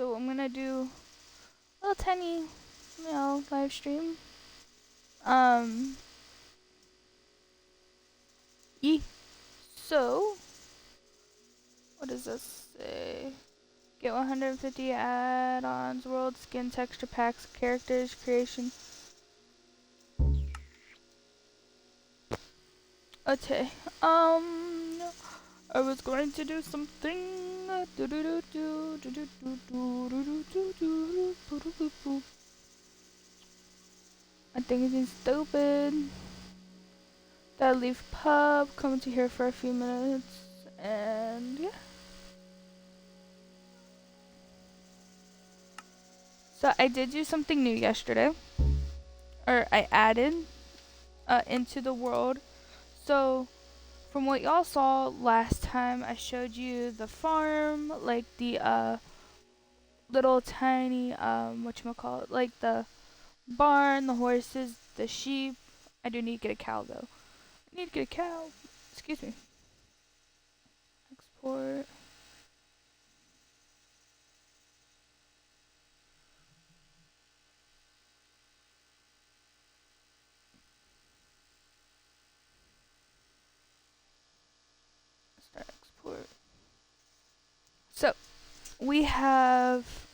so I'm gonna do a little tiny, live stream. Um, yeah. So, what does this say? Get 150 add-ons, world skin, texture packs, characters, creation. Okay. I was going to do something. I think it's stupid. Gotta leave pub, come to here for a few minutes, and yeah. So I did do something new yesterday, or I added into the world. So from what y'all saw last time, I showed you the farm, like the little tiny whatchamacallit, like the barn, the horses, the sheep. I do need to get a cow though. I need to get a cow. Excuse me. Export. Start export. So we have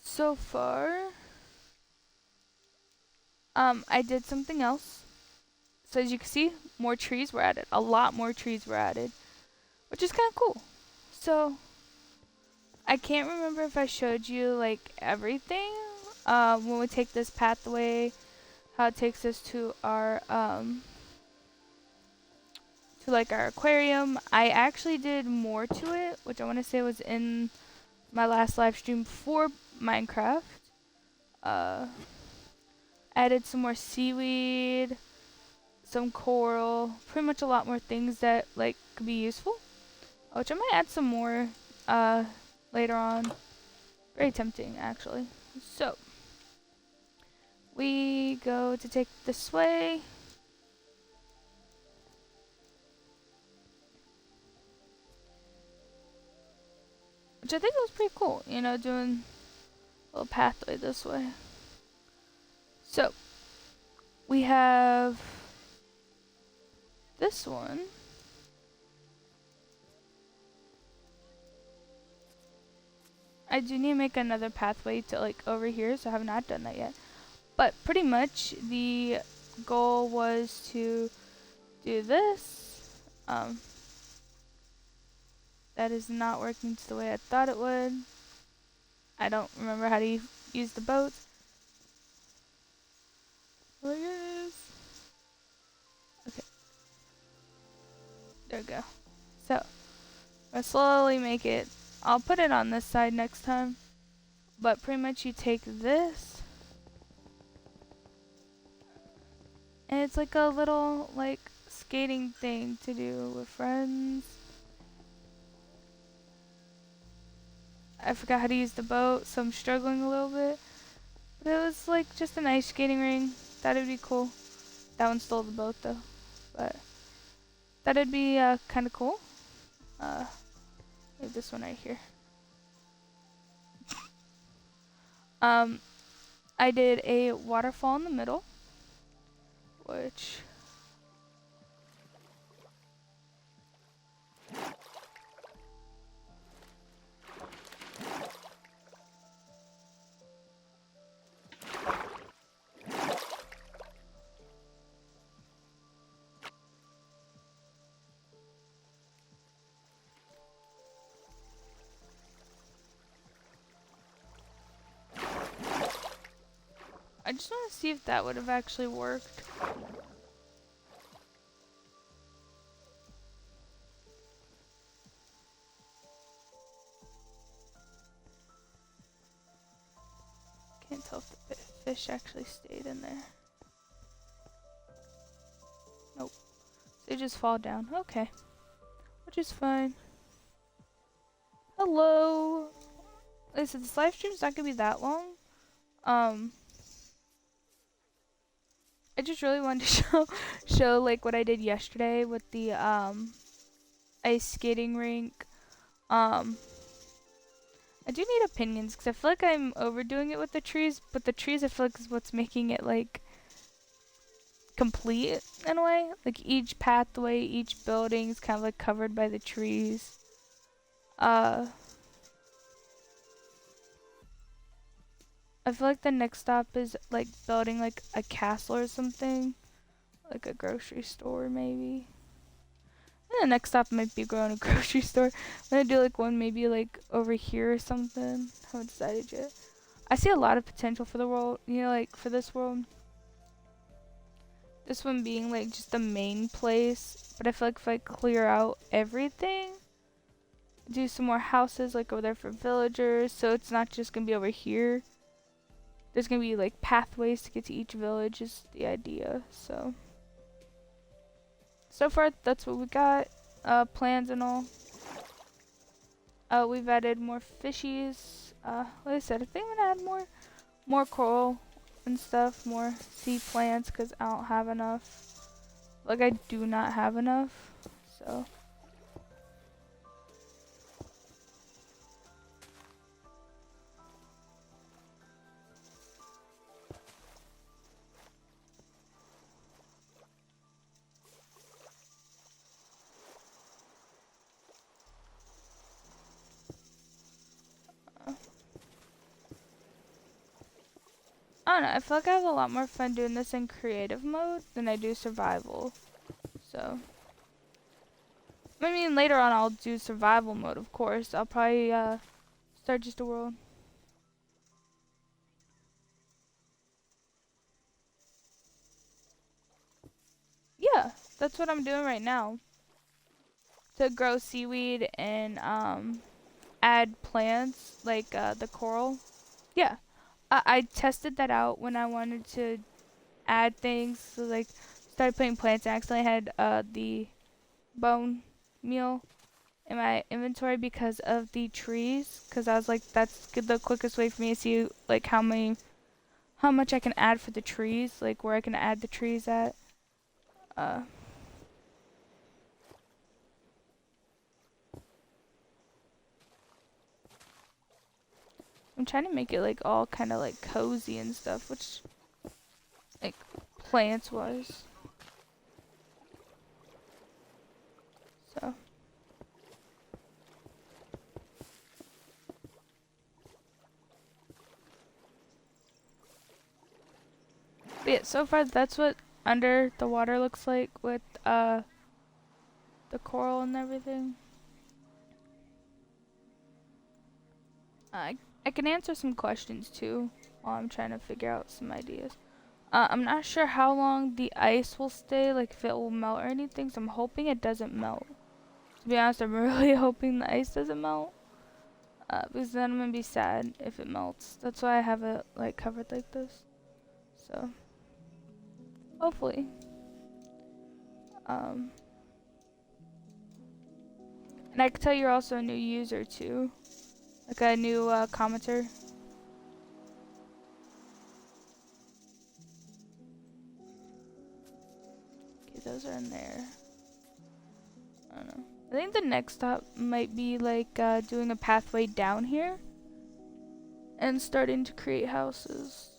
so far. I did something else. So as you can see, more trees were added. A lot more trees were added, which is kind of cool. So I can't remember if I showed you like everything. When we take this pathway, how it takes us to our to like our aquarium. I actually did more to it, which I want to say was in my last live stream for Minecraft. Added some more seaweed, some coral, pretty much a lot more things that like could be useful. Which I might add some more later on. Very tempting actually. So we go to take this way. Which I think was pretty cool, doing a little pathway this way. So we have this one. I do need to make another pathway to like over here, so I have not done that yet. But pretty much the goal was to do this. That is not working the way I thought it would. I don't remember how to use the boats. There it is. Okay. There we go. So, I'll slowly make it. I'll put it on this side next time. But pretty much you take this. And it's like a little, like, skating thing to do with friends. I forgot how to use the boat, so I'm struggling a little bit. But it was like just an ice skating ring. That'd be cool. That one stole the boat though. But that'd be kind of cool. Leave this one right here. I did a waterfall in the middle, which I just want to see if that would have actually worked. Can't tell if the fish actually stayed in there. Nope. They just fall down. Okay. Which is fine. Hello. Listen, this live stream's not gonna be that long. I just really wanted to show like what I did yesterday with the ice skating rink. I do need opinions because I feel like I'm overdoing it with the trees, but the trees I feel like is what's making it like complete in a way. Like each pathway, each building is kind of like covered by the trees. Uh, I feel like the next stop is like building like a castle or something, like a grocery store maybe. And the next stop might be growing a grocery store. I'm gonna do like one maybe like over here or something. Haven't decided yet. I see a lot of potential for the world, you know, like for this world. This one being like just the main place, but I feel like if I clear out everything, do some more houses like over there for villagers, so it's not just gonna be over here. There's gonna be like pathways to get to each village is the idea. So far that's what we got. Plans and all. We've added more fishies. Like I said, I think I'm gonna add more coral and stuff, more sea plants, because I don't have enough. Like I do not have enough. So I don't know, I feel like I have a lot more fun doing this in creative mode than I do survival. So I mean later on I'll do survival mode, of course. I'll probably start just a world. Yeah, that's what I'm doing right now. To grow seaweed and add plants like the coral. Yeah. I tested that out when I wanted to add things. So like started putting plants. I accidentally had the bone meal in my inventory because of the trees. Because I was like, that's the quickest way for me to see like how much I can add for the trees, like where I can add the trees at. Uh, I'm trying to make it like all kind of like cozy and stuff, which like plants wise. So. But yeah, so far that's what under the water looks like with the coral and everything. I can answer some questions too while I'm trying to figure out some ideas. I'm not sure how long the ice will stay, like if it will melt or anything, so I'm hoping it doesn't melt. To be honest, I'm really hoping the ice doesn't melt. Because then I'm gonna be sad if it melts. That's why I have it like covered like this. So hopefully. Um and I can tell you're also a new user too. Like a new commenter. Okay, those are in there. I don't know. I think the next stop might be like doing a pathway down here and starting to create houses.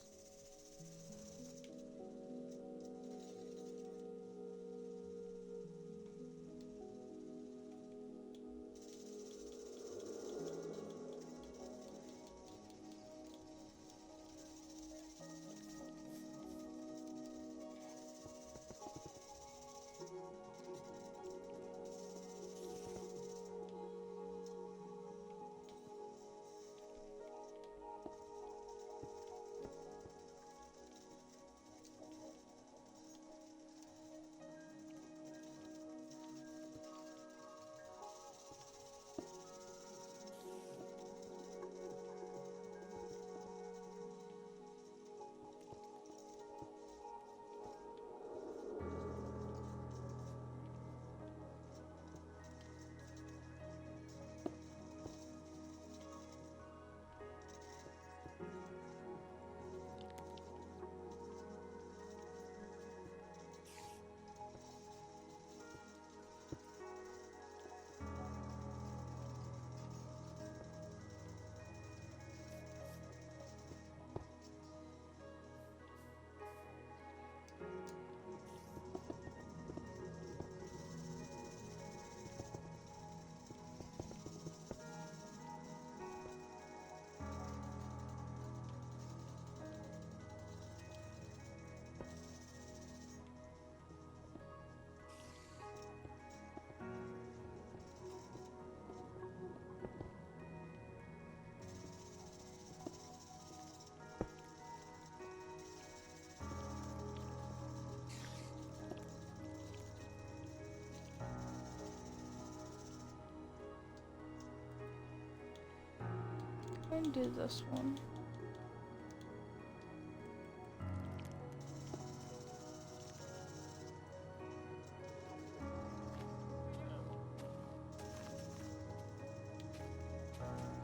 And do this one.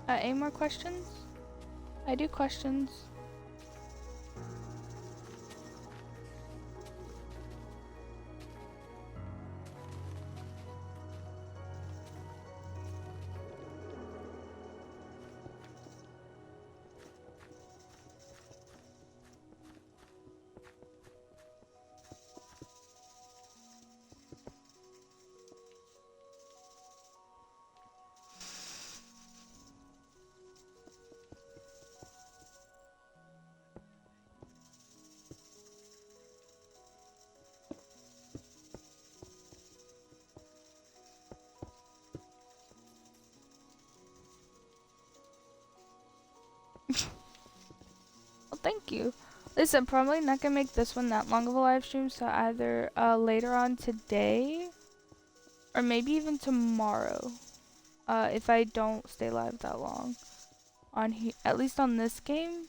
Any more questions? I do questions. Well, thank you. Listen, probably not gonna make this one that long of a live stream, so either later on today or maybe even tomorrow. If I don't stay live that long on here, at least on this game.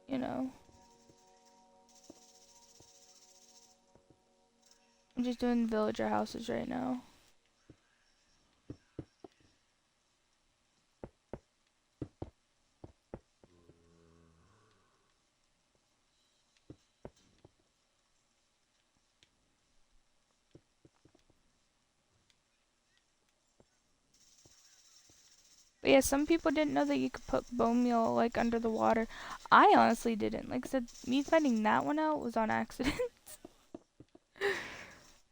You know, I'm just doing villager houses right now. But yeah, some people didn't know that you could put bone meal like under the water. I honestly didn't. Like I said, me finding that one out was on accident.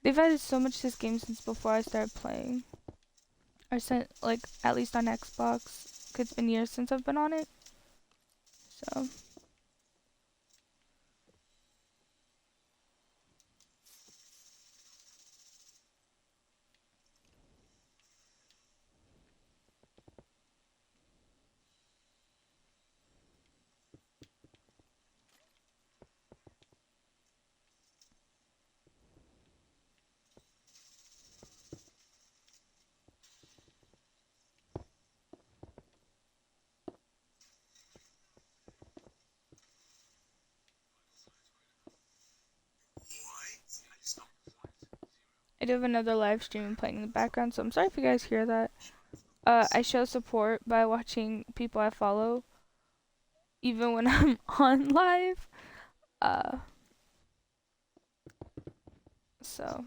They've added so much to this game since before I started playing. Or since, like, at least on Xbox. 'Cause it's been years since I've been on it. So. I do have another live stream playing in the background, so I'm sorry if you guys hear that. I show support by watching people I follow, even when I'm on live. So.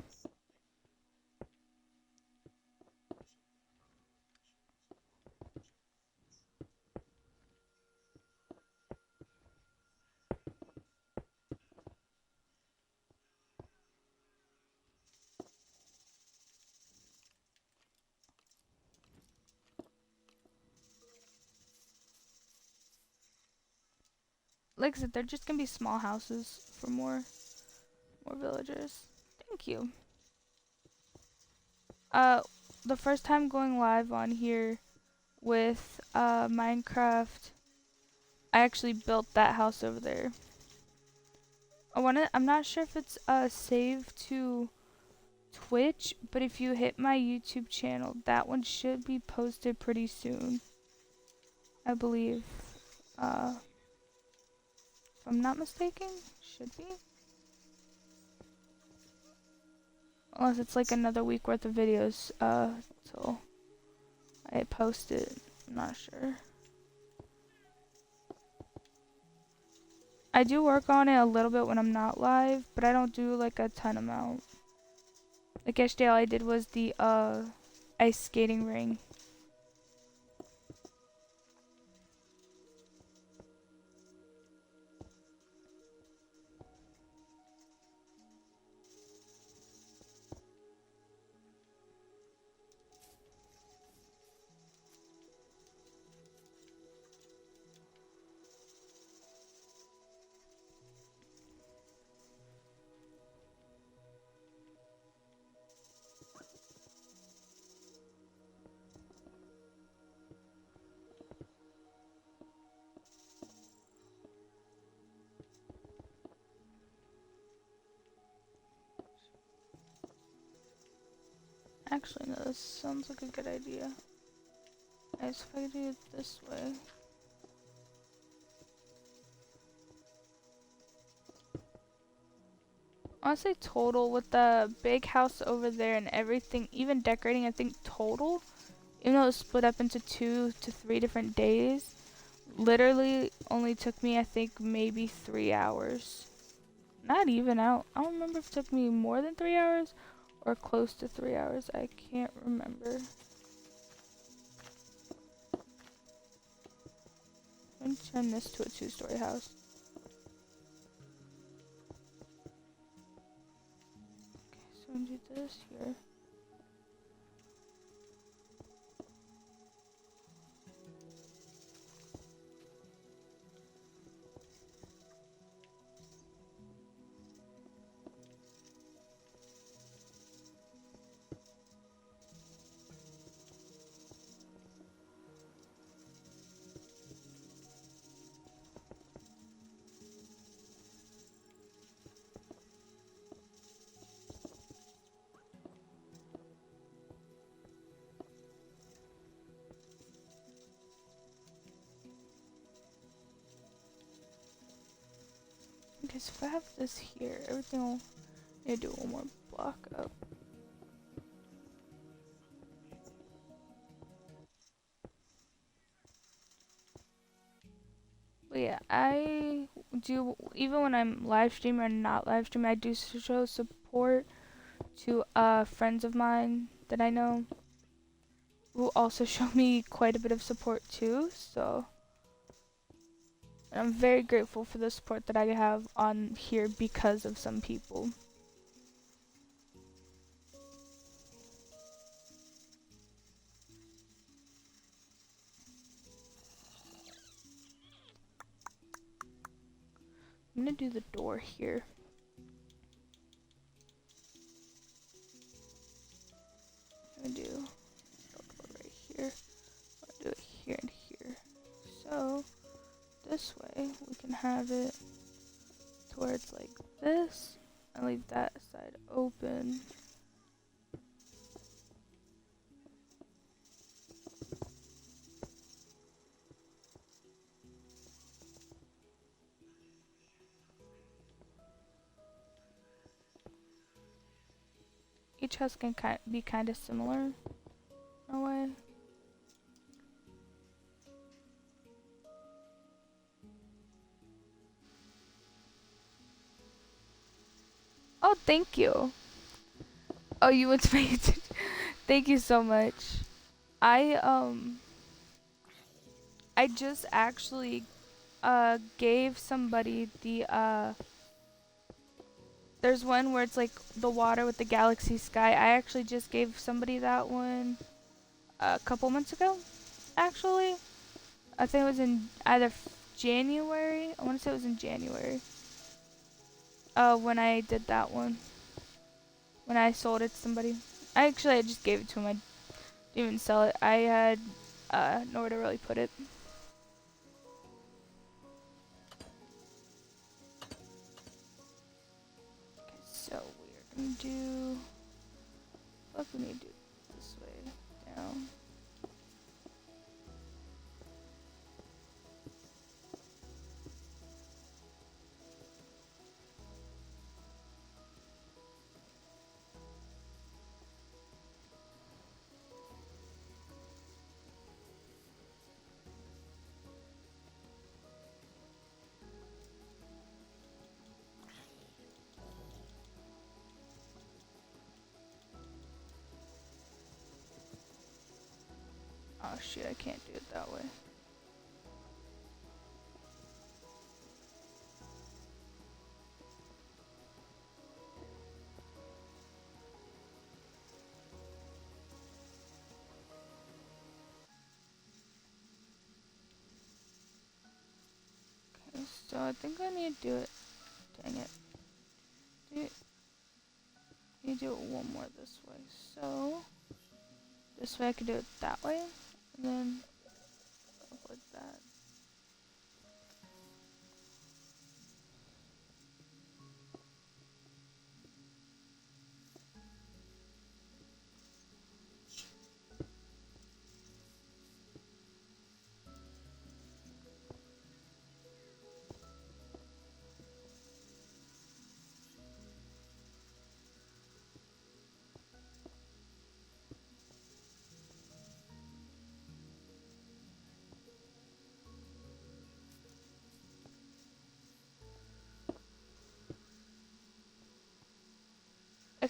Like I said, they're just gonna be small houses for more villagers. Thank you. The first time going live on here with Minecraft, I actually built that house over there. I'm not sure if it's saved to Twitch, but if you hit my YouTube channel, that one should be posted pretty soon. I believe. If I'm not mistaken, should be. Unless it's like another week worth of videos, till I post it. I'm not sure. I do work on it a little bit when I'm not live, but I don't do like a ton amount. Like yesterday all I did was the ice skating ring. Actually, no, this sounds like a good idea. Guys, if I do it this way. Honestly, total with the big house over there and everything, even decorating, I think total, even though it was split up into 2 to 3 different days, literally only took me, I think, maybe 3 hours. Not even out. I don't remember if it took me more than 3 hours or close to 3 hours. I can't remember. I'm gonna turn this to a 2-story house. Okay, so I'm gonna do this here. Okay, so if I have this here, everything will need to do one more block up. But yeah, I do, even when I'm live streaming or not live streaming, I do show support to friends of mine that I know who also show me quite a bit of support too. So and I'm very grateful for the support that I have on here because of some people. I'm gonna do the door here. I'm gonna do a door right here. I'll do it here and here. So this way we can have it to where it's like this and leave that side open. Each house can be kind of similar in a way. Oh, thank you. Oh, you went to my Thank you so much. I I just actually gave somebody the there's one where it's like the water with the galaxy sky. I actually just gave somebody that one a couple months ago. Actually, I think it was in either January. I want to say it was in January. When I did that one. When I sold it to somebody. I just gave it to him. I didn't even sell it. I had nowhere to really put it. Okay, so we're gonna do. What we need to do this way down. Oh shit, I can't do it that way. Okay, so I think I need to do it. Dang it. You do it one more this way. So this way I could do it that way, and then go like that.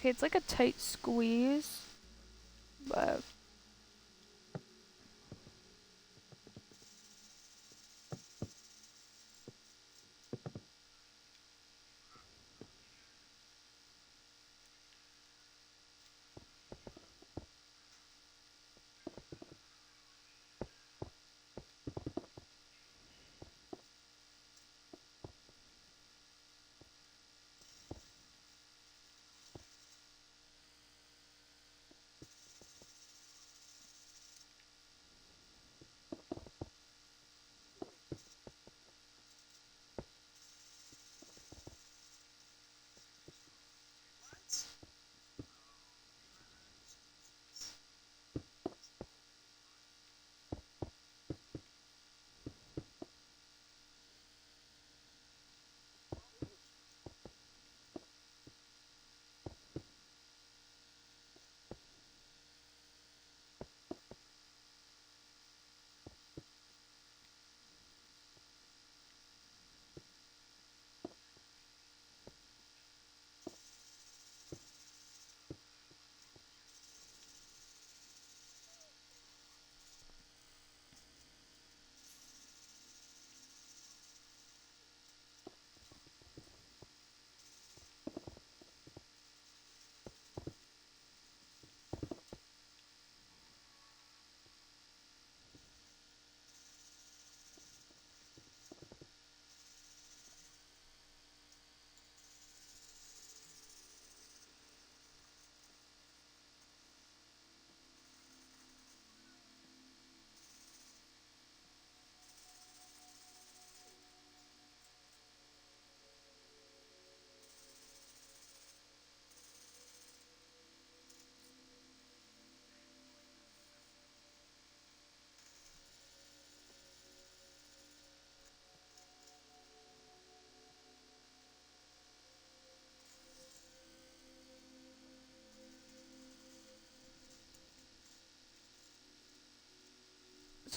Okay, it's like a tight squeeze, but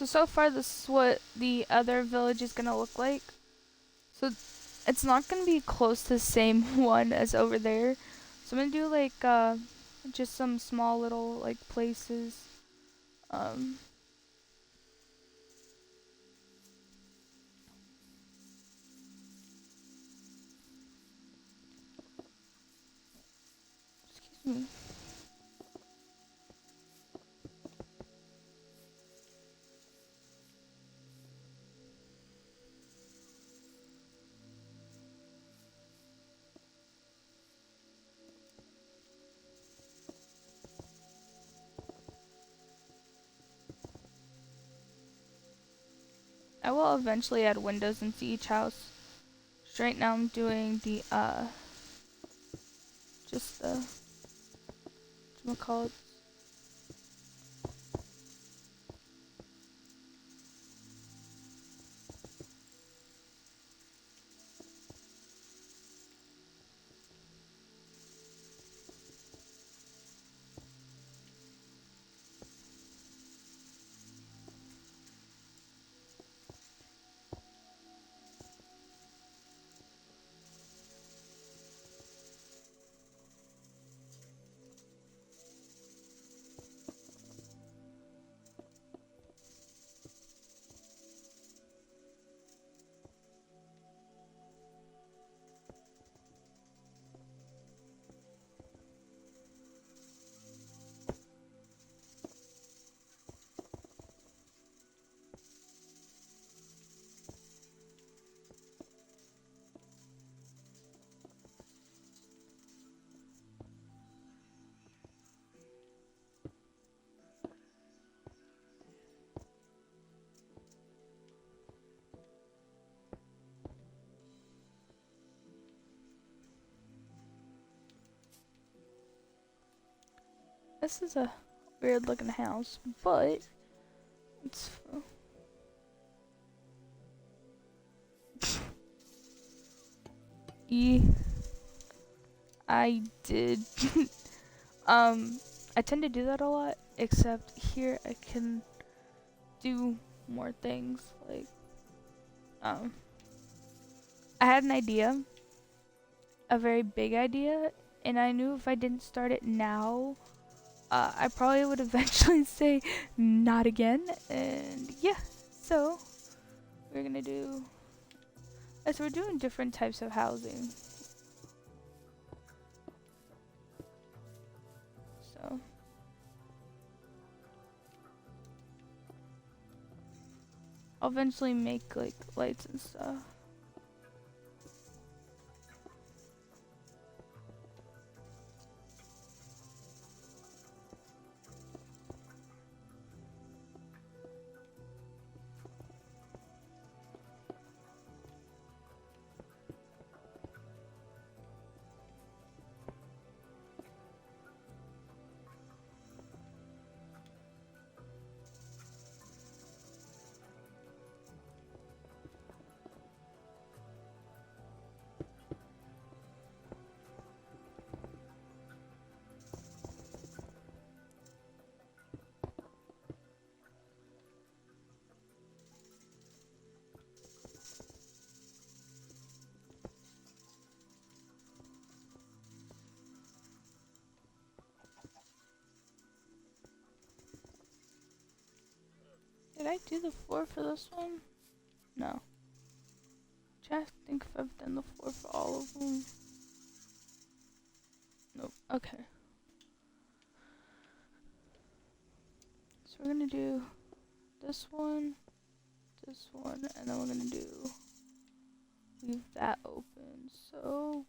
so far this is what the other village is gonna look like. So it's not gonna be close to the same one as over there. So I'm gonna do like just some small little like places. Um, excuse me. I will eventually add windows into each house. Right now I'm doing the just the whatchamacallit. This is a weird looking house, but it's yeah, I did. I tend to do that a lot, except here I can do more things. Like, um, I had an idea, a very big idea, And I knew if I didn't start it now, I probably would eventually say not again. And yeah, so we're gonna do, as we're doing different types of housing. So I'll eventually make like lights and stuff. Did I do the floor for this one? No. Trying to think if I've done the floor for all of them. Nope. Okay. So we're gonna do this one, and then we're gonna do, leave that open. So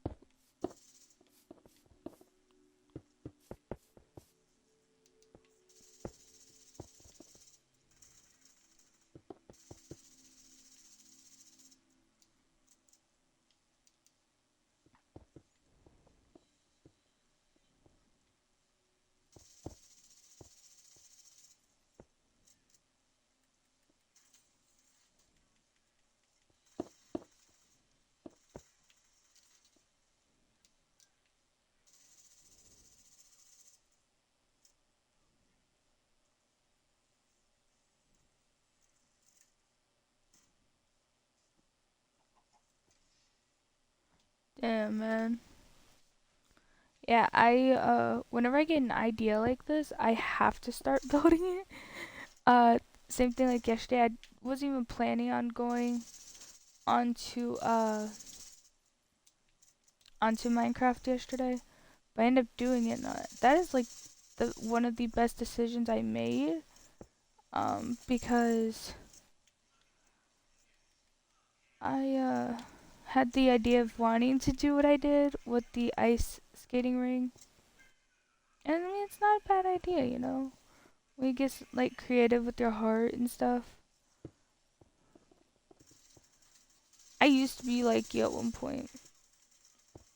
damn, man. Yeah, whenever I get an idea like this, I have to start building it. Same thing like yesterday. I wasn't even planning on going onto onto Minecraft yesterday, but I ended up doing it. And, that is like the one of the best decisions I made. Because I had the idea of wanting to do what I did with the ice skating ring, and I mean it's not a bad idea, you know. When you get like creative with your heart and stuff. I used to be like you at one point,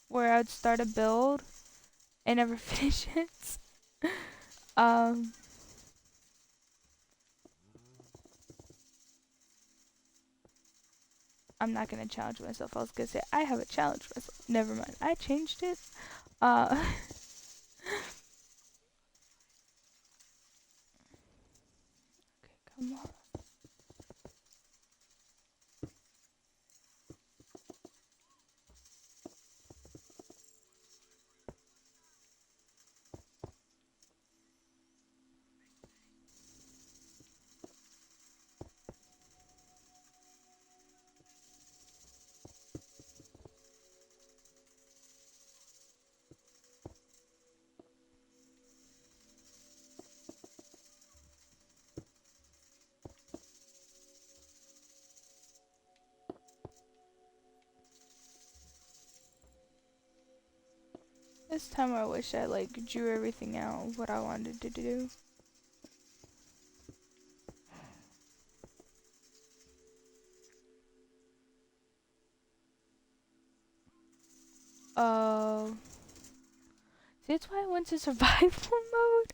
where I'd start a build and never finish it. um, I'm not gonna challenge myself. I was gonna say I have a challenge myself. Never mind. I changed it. Uh, okay, come on. This time I wish I like drew everything out what I wanted to do. See, that's why I went to survival mode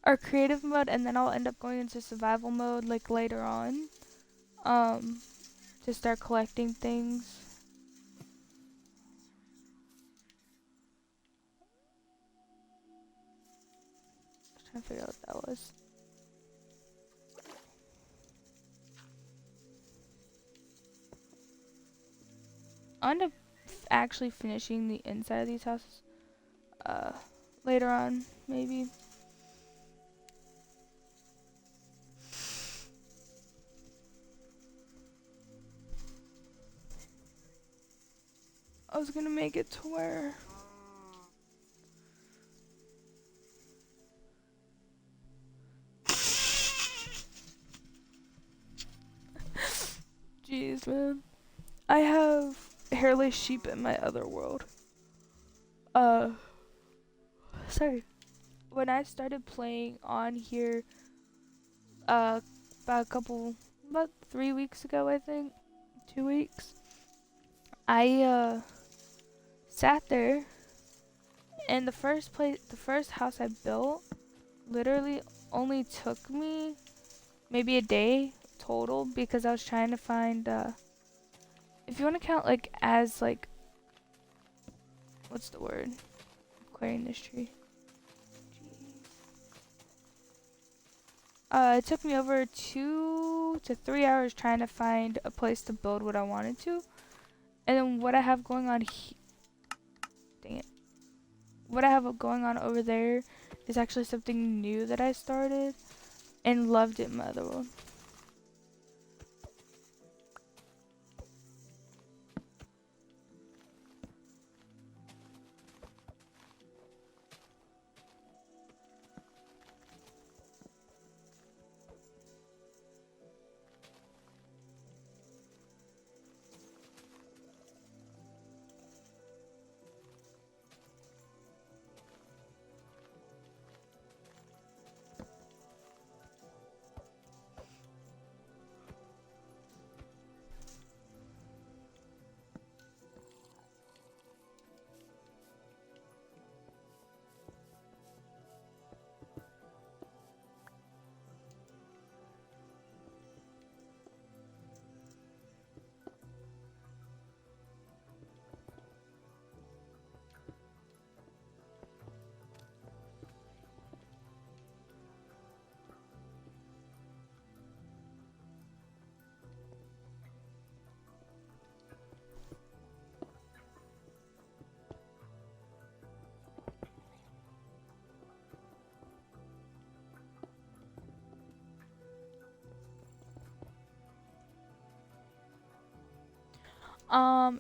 or creative mode, and then I'll end up going into survival mode like later on. To start collecting things. Just trying to figure out what that was. I'll end up actually finishing the inside of these houses. uh, later on, maybe. I was gonna make it to where jeez, man. I have hairless sheep in my other world. Uh, sorry. When I started playing on here, uh, about 3 weeks ago, I think, 2 weeks, I sat there, and the first house I built, literally only took me maybe a day total because I was trying to find, if you want to count like as like, what's the word? Clearing this tree. It took me over 2 to 3 hours trying to find a place to build what I wanted to. And then what I have going on dang it. What I have going on over there is actually something new that I started and loved it in my other world.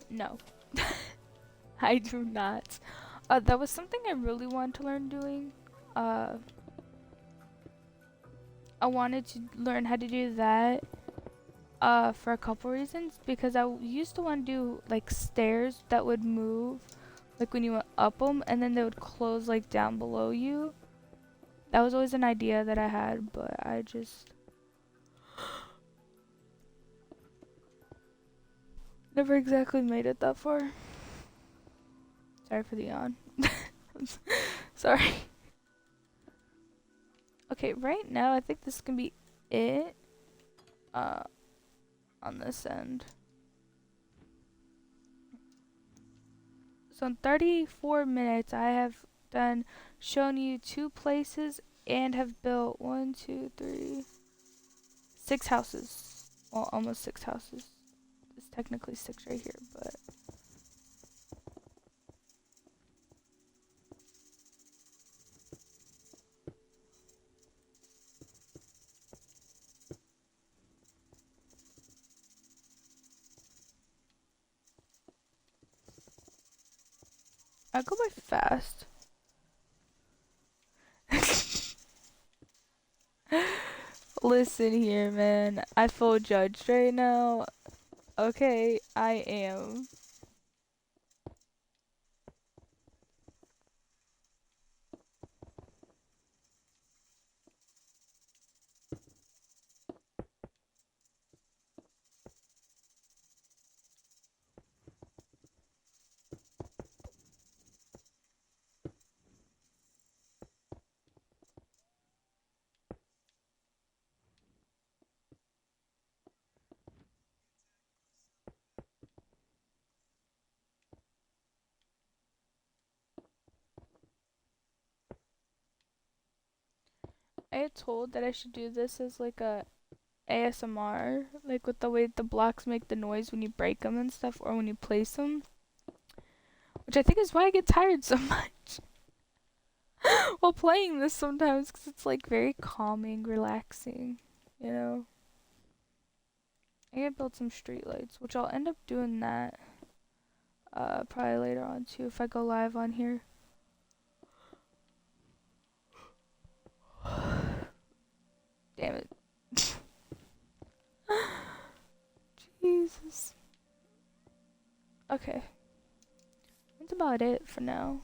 No. I do not. That was something I really wanted to learn doing. Uh, I wanted to learn how to do that for a couple reasons because used to want to do like stairs that would move like when you went up them and then they would close like down below you. That was always an idea that I had, but I just never exactly made it that far. Sorry for the yawn. Sorry. Okay, right now I think this can be it on this end. So in 34 minutes I have shown you 2 places and have built 6 houses. Well, almost 6 houses. It's technically 6 right here, but I go by fast. Listen here, man. I feel judged right now. Okay, I am. I had told that I should do this as like a ASMR, like with the way the blocks make the noise when you break them and stuff, or when you place them, which I think is why I get tired so much. while playing this sometimes because it's like very calming, relaxing, you know. I gotta build some street lights, which I'll end up doing that probably later on too if I go live on here. Damn it. Jesus. Okay. That's about it for now.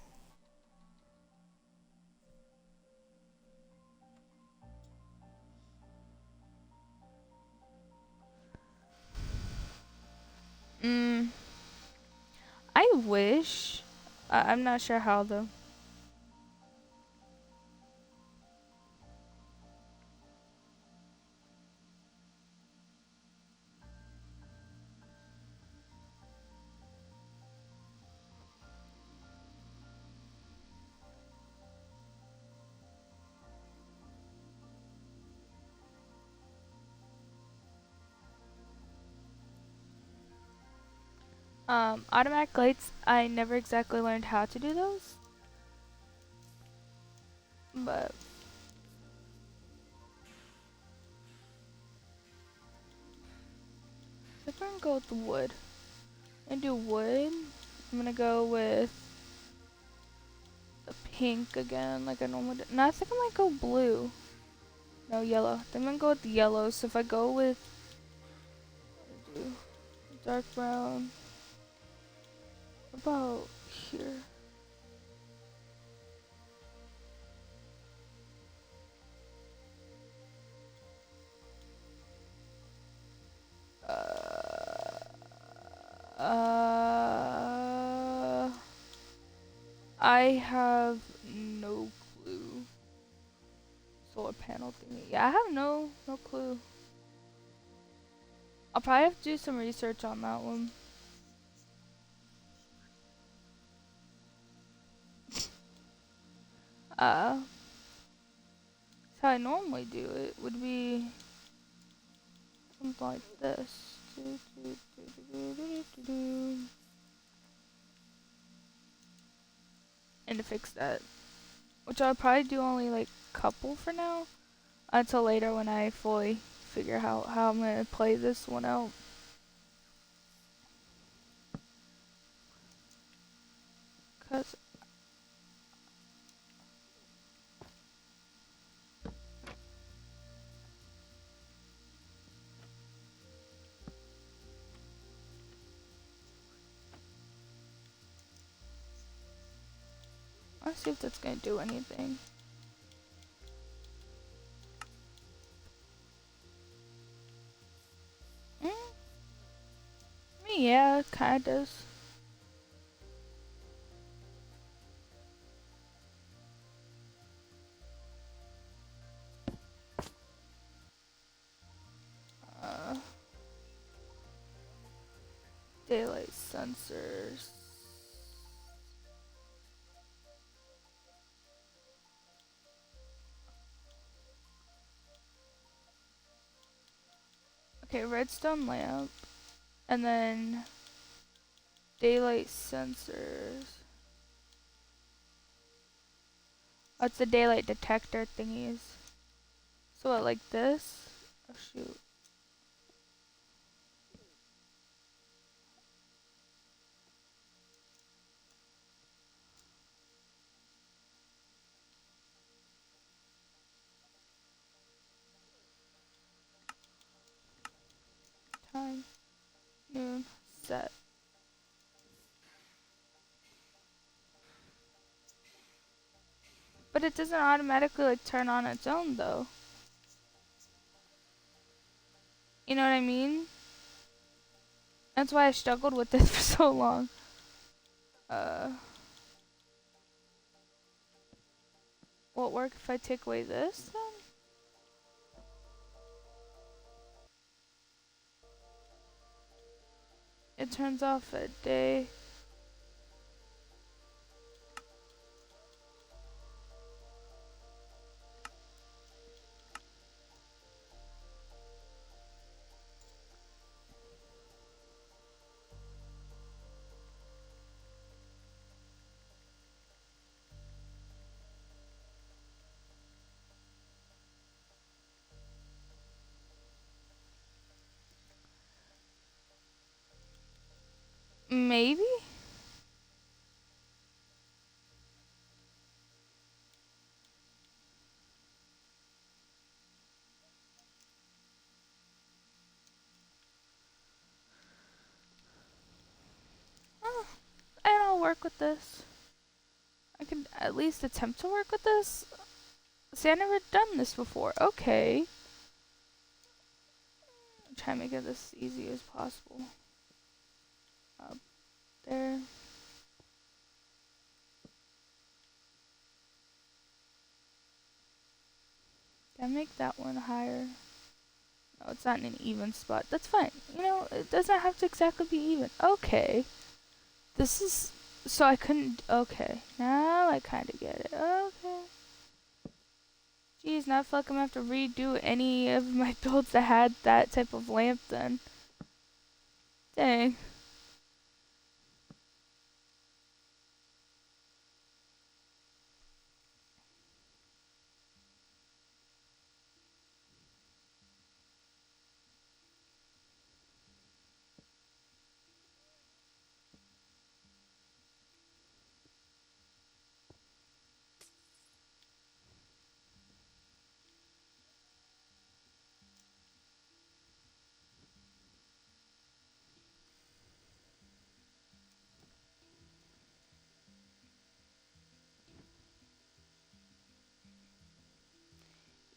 I wish. I'm not sure how though. Automatic lights, I never exactly learned how to do those. But I'm gonna go with the wood. I'm gonna do wood. I'm gonna go with the pink again, like I normally do. No, I think I might go blue. No, yellow. Then I'm gonna go with the yellow. So if I go with dark brown, what about here? I have no clue. Solar panel thingy. Yeah, I have no clue. I'll probably have to do some research on that one. How I normally do it would be something like this. And to fix that, which I'll probably do only like couple for now, until later when I fully figure out how I'm gonna play this one out. Cause let's see if that's gonna do anything. Yeah, it kinda does. Daylight sensors. Okay, redstone lamp. And then daylight sensors. That's the daylight detector thingies. So what, like this? Oh shoot. Time. Noon. Set. But it doesn't automatically like turn on its own though. You know what I mean? That's why I struggled with this for so long. Will it work if I take away this then? It turns off at day. Maybe? Oh, and I'll work with this. I can at least attempt to work with this. See, I never done this before. Okay. Try to make it as easy as possible. Up there. Can I make that one higher? No, it's not in an even spot. That's fine. You know, it doesn't have to exactly be even. Okay. This is... So I couldn't... Okay. Now I kind of get it. Okay. Jeez, now I feel like I'm going to have to redo any of my builds that had that type of lamp then. Dang.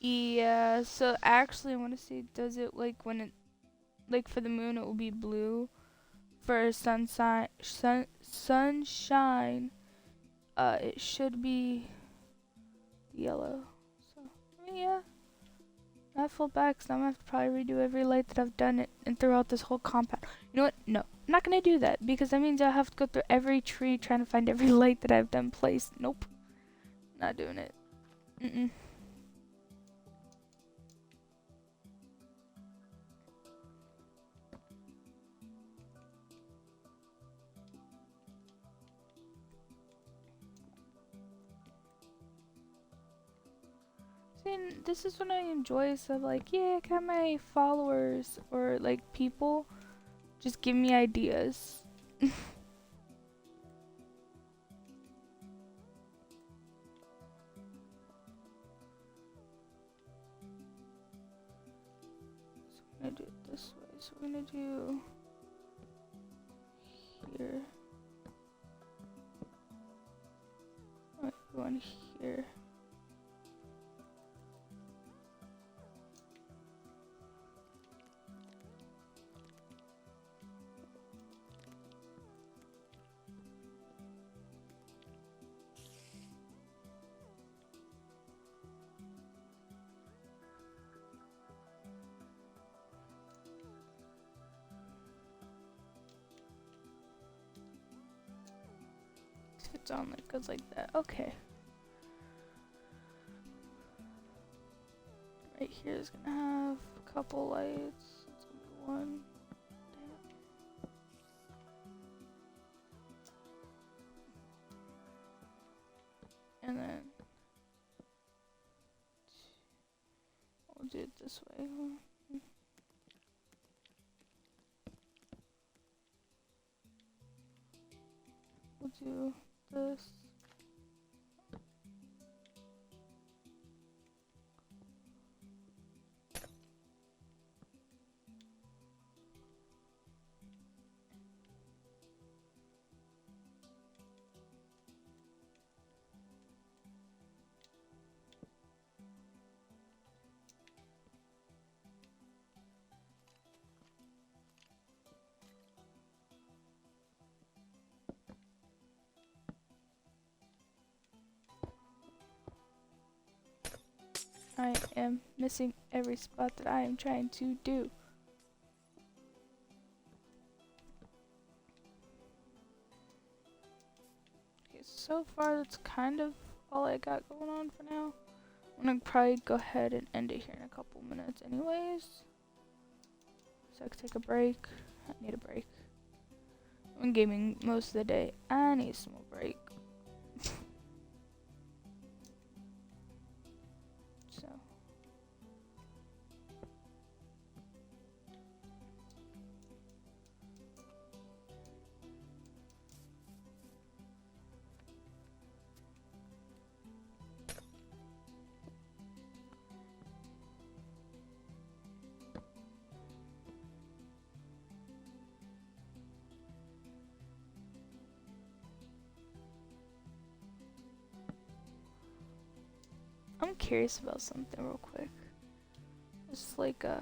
Yeah, so actually I want to see, does it like when it, like for the moon it will be blue. For sunshine, it should be yellow. So, I mean, yeah. Not full back, so I'm gonna have to probably redo every light that I've done it and throughout this whole compound. You know what? No, I'm not gonna do that because that means I'll have to go through every tree trying to find every light that I've done placed. Nope. Not doing it. Mm-mm. See, this is what I enjoy. So, like, yeah, can I have my followers or, like, people just give me ideas. I'm gonna do it this way. So we're gonna do here. Alright, going here. It's on like goes like that. Okay. Right here is gonna have a couple lights. It's gonna be one. And then we'll do it this way. We'll do this. I am missing every spot that I am trying to do. Okay, so far that's kind of all I got going on for now. I'm gonna probably go ahead and end it here in a couple minutes anyways. So I can take a break. I need a break. I've been gaming most of the day. I need a small break. So. curious about something real quick. It's like it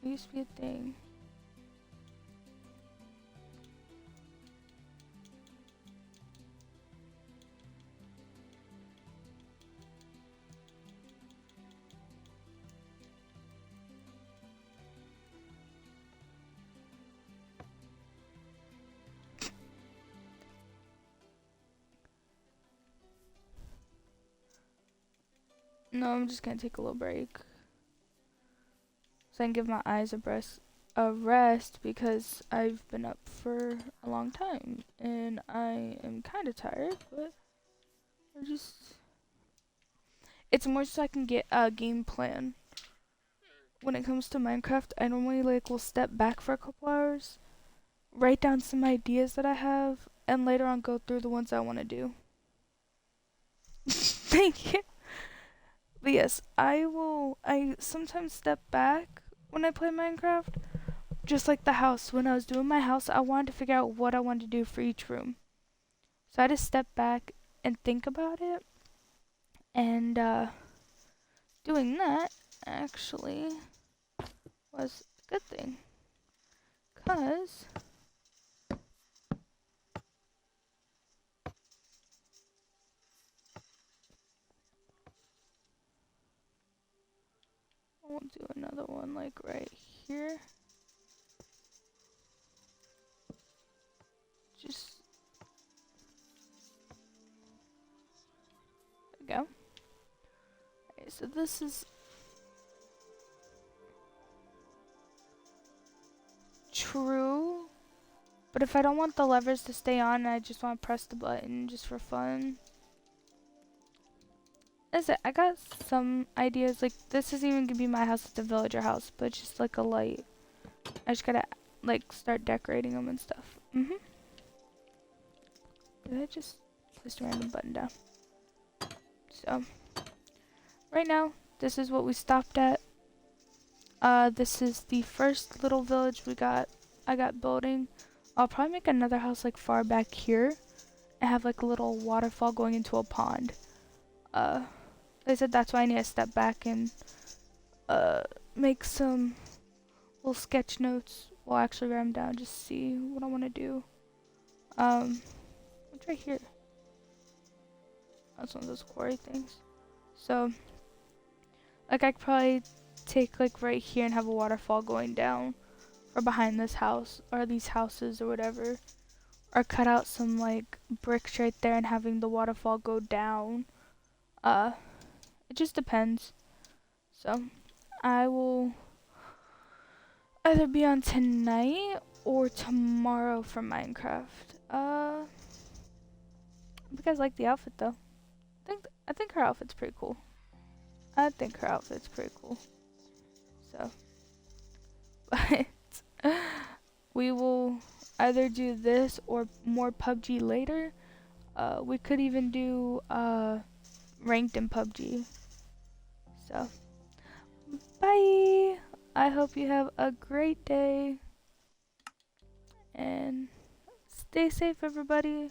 used to be a thing. No, I'm just gonna take a little break so I can give my eyes a rest because I've been up for a long time and I am kind of tired, but we're just. It's more so I can get a game plan. When it comes to Minecraft, I normally will step back for a couple hours, write down some ideas that I have, and later on go through the ones I want to do. Thank you. But yes, I sometimes step back when I play Minecraft. Just like the house. When I was doing my house, I wanted to figure out what I wanted to do for each room. So I had to step back and think about it. And doing that actually was a good thing. Because we'll do another one like right here. Just there we go. Okay, so this is true. But if I don't want the levers to stay on and I just want to press the button just for fun. That's it. I got some ideas. Like this isn't even gonna be my house, it's a villager house, but it's just like a light. I just gotta like start decorating them and stuff. Did I just place a random button down? So right now, this is what we stopped at. This is the first little village I got building. I'll probably make another house like far back here and have like a little waterfall going into a pond. Like I said, that's why I need to step back and make some little sketch notes. Well, actually write them down, just see what I want to do. What's right here? That's one of those quarry things. So, like I could probably take like right here and have a waterfall going down, or behind this house, or these houses or whatever. Or cut out some like bricks right there and having the waterfall go down. It just depends. So, I will either be on tonight or tomorrow for Minecraft. You guys like the outfit though. I think her outfit's pretty cool. So, but we will either do this or more PUBG later. We could even do ranked in PUBG. So, bye. I hope you have a great day and stay safe, everybody.